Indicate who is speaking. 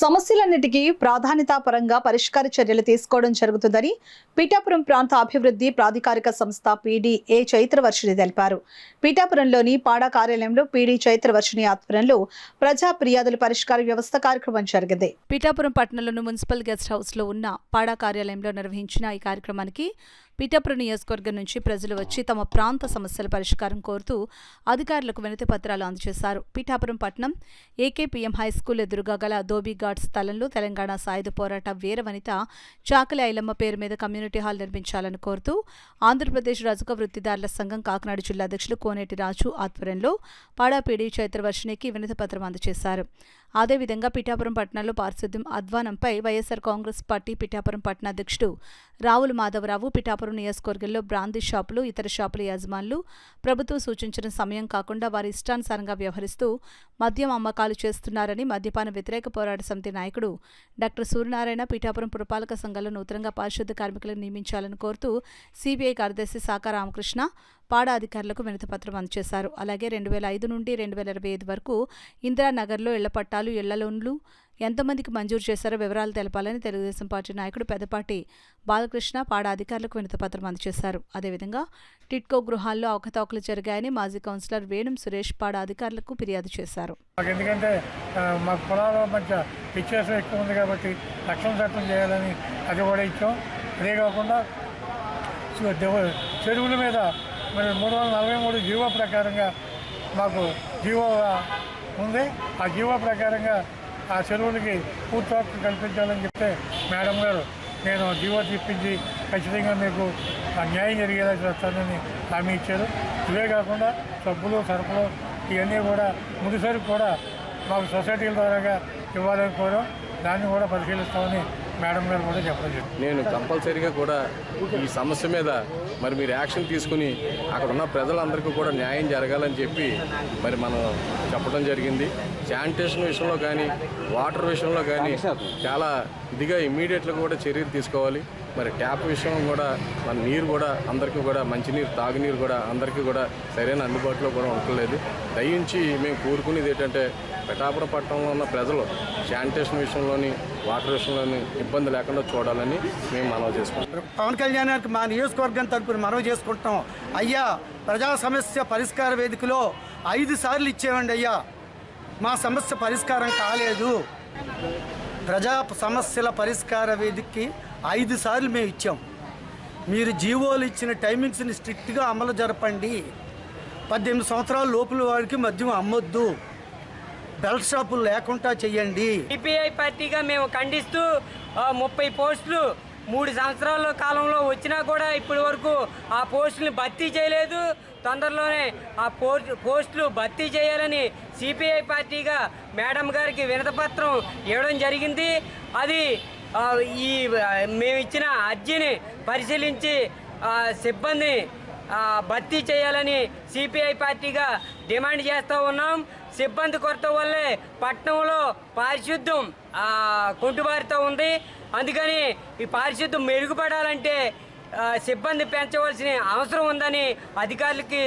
Speaker 1: సమస్యలన్నిటికీ ప్రాధాన్యతాపరంగా పరిష్కార చర్యలు తీసుకోవడం జరుగుతుందని పిఠాపురం ప్రాంత అభివృద్ధి ప్రాధికారిక సంస్థ పీడీ.ఏ. చైత్రవర్షిణి తెలిపారు. పిఠాపురంలోని పాడా కార్యాలయంలో పీడీ చైత్రవర్షిణి ఆధ్వర్యంలో ప్రజా ఫిర్యాదుల పరిష్కార వ్యవస్థ కార్యక్రమం జరిగింది. పిఠాపురం పట్టణంలోని మున్సిపల్ గెస్ట్ హౌస్ లో ఉన్న పాడా కార్యాలయంలో నిర్వహించిన ఈ కార్యక్రమానికి పిఠాపురం నియోజకవర్గం నుంచి ప్రజలు వచ్చి తమ ప్రాంత సమస్యల పరిష్కారం కోరుతూ అధికారులకు వినతి పత్రాలు అందజేశారు. పిఠాపురం పట్టణం ఏకేపీఎం హైస్కూల్ ఎదురుగా గల ధోబీ ఘాట్ స్థలంలో తెలంగాణ సాయుధ పోరాట వీరవనిత చాకలి ఐలమ్మ పేరు మీద కమ్యూనిటీ హాల్ నిర్మించాలని కోరుతూ ఆంధ్రప్రదేశ్ రజక వృత్తిదారుల సంఘం కాకినాడ జిల్లా అధ్యక్షులు కోనేటి రాజు ఆధ్వర్యంలో పాడా పీడీ చైత్రవర్షిణికి వినతి పత్రం అందజేశారు. అదేవిధంగా పిఠాపురం పట్టణంలో పారిశుద్ధ్యం అధ్వానంపై వైఎస్ఆర్ కాంగ్రెస్ పార్టీ పిఠాపురం పట్టణ అధ్యక్షుడు రావుల మాధవరావు పిఠాపురం నియోజకవర్గంలో బ్రాందీ షాపులు ఇతర షాపుల యజమానులు ప్రభుత్వం సూచించిన సమయం కాకుండా వారి ఇష్టానుసారంగా వ్యవహరిస్తూ మద్యం అమ్మకాలు చేస్తున్నారని మద్యపాన వ్యతిరేక పోరాట సమితి నాయకుడు డాక్టర్ సూర్యనారాయణ పిఠాపురం పురపాలక సంఘంలో నూతనంగా పారిశుద్ధ్య కార్మికులను నియమించాలని కోరుతూ సిబిఐ కార్యదర్శి సాకా రామకృష్ణ పాడా అధికారులకు వినతిపత్రం అందజేశారు. అలాగే 2005 నుండి 2025 వరకు ఇందిరానగర్లో ఇళ్ల పట్టాలు, ఇళ్ల లోన్లు ఎంతమందికి మంజూరు చేశారో వివరాలు తెలపాలని తెలుగుదేశం పార్టీ నాయకుడు పెద్దపాటి బాలకృష్ణ పాడా అధికారులకు వినతిపత్రం అందజేశారు. అదేవిధంగా టిట్కో గృహాల్లో అవకతవకలు జరిగాయని మాజీ కౌన్సిలర్ వేణుం సురేష్ పాడా అధికారులకు ఫిర్యాదు చేశారు.
Speaker 2: ఎందుకంటే మాకు పొలాల మధ్య వ్యత్యాసం ఎక్కువ ఉంది కాబట్టి రక్షణ చట్టం చేయాలని అది కూడా ఇచ్చాం. అదే కాకుండా చెరువుల మీద మరి 343 జీవో ప్రకారంగా మాకు జీవో ఉంది. ఆ జీవో ప్రకారంగా ఆ చెరువులకి పూర్తి హక్కు కల్పించాలని చెప్తే మేడం గారు నేను జీవో తెప్పించి ఖచ్చితంగా మీకు న్యాయం జరిగేలా చేస్తానని హామీ ఇచ్చారు. ఇవే కాకుండా సబ్బులు సరుకులు ఇవన్నీ కూడా ముడిసరుకు కూడా మాకు సొసైటీల ద్వారాగా ఇవ్వాలని కోరాం. దాన్ని కూడా పరిశీలిస్తామని మేడం గారు కూడా చెప్పడం జరిగింది.
Speaker 3: నేను కంపల్సరీగా కూడా ఈ సమస్య మీద మరి మీరు యాక్షన్ తీసుకుని అక్కడ ఉన్న ప్రజలందరికీ కూడా న్యాయం జరగాలని చెప్పి మరి మనం చెప్పడం జరిగింది. శానిటేషన్ విషయంలో కానీ వాటర్ విషయంలో కానీ చాలా ఇదిగా ఇమ్మీడియట్గా కూడా చర్యలు తీసుకోవాలి. మరి ట్యాప్ విషయం కూడా మన నీరు కూడా అందరికీ కూడా మంచినీరు తాగునీరు కూడా అందరికీ కూడా సరైన అందుబాటులో కూడా ఉండలేదు. దయించి మేము కోరుకునేది ఏంటంటే పిఠాపురం పట్టణంలో ఉన్న ప్రజలు శానిటేషన్ విషయంలోని వాటర్ విషయంలోని ఇబ్బంది లేకుండా చూడాలని మేము మనవి చేసుకుంటాం.
Speaker 4: పవన్ కళ్యాణ్ గారికి మా నియోజకవర్గం తరపున మనవి చేసుకుంటాం. అయ్యా, ప్రజా సమస్య పరిష్కార వేదికలో 5 సార్లు ఇచ్చేవండి అయ్యా, మా సమస్య పరిష్కారం కాలేదు. ప్రజా సమస్యల పరిష్కార వేదికకి 5 సార్లు మేము ఇచ్చాం. మీరు జీవోలు ఇచ్చిన టైమింగ్స్ని స్ట్రిక్ట్గా అమలు జరపండి. 18 సంవత్సరాల లోపల వాడికి మద్యం అమ్మొద్దు, బెల్ట్ షాపులు లేకుండా చెయ్యండి.
Speaker 5: సిపిఐ పార్టీగా మేము ఖండిస్తూ 30 పోస్టులు 3 సంవత్సరాల కాలంలో వచ్చినా కూడా ఇప్పటి వరకు ఆ పోస్టులను భర్తీ చేయలేదు. తొందరలోనే ఆ పోస్టులు భర్తీ చేయాలని సిపిఐ పార్టీగా మేడం గారికి వినతిపత్రం ఇవ్వడం జరిగింది. అది ఈ మేము ఇచ్చిన అర్జీని పరిశీలించి సిబ్బంది భర్తీ చేయాలని సిపిఐ పార్టీగా డిమాండ్ చేస్తూ ఉన్నాం. సిబ్బంది కొరత వల్లే పట్టణంలో పారిశుద్ధ్యం కుంటుబారుతూ ఉంది. అందుకని ఈ పారిశుద్ధ్యం మెరుగుపడాలంటే సిబ్బంది పెంచవలసిన అవసరం ఉందని అధికారులకి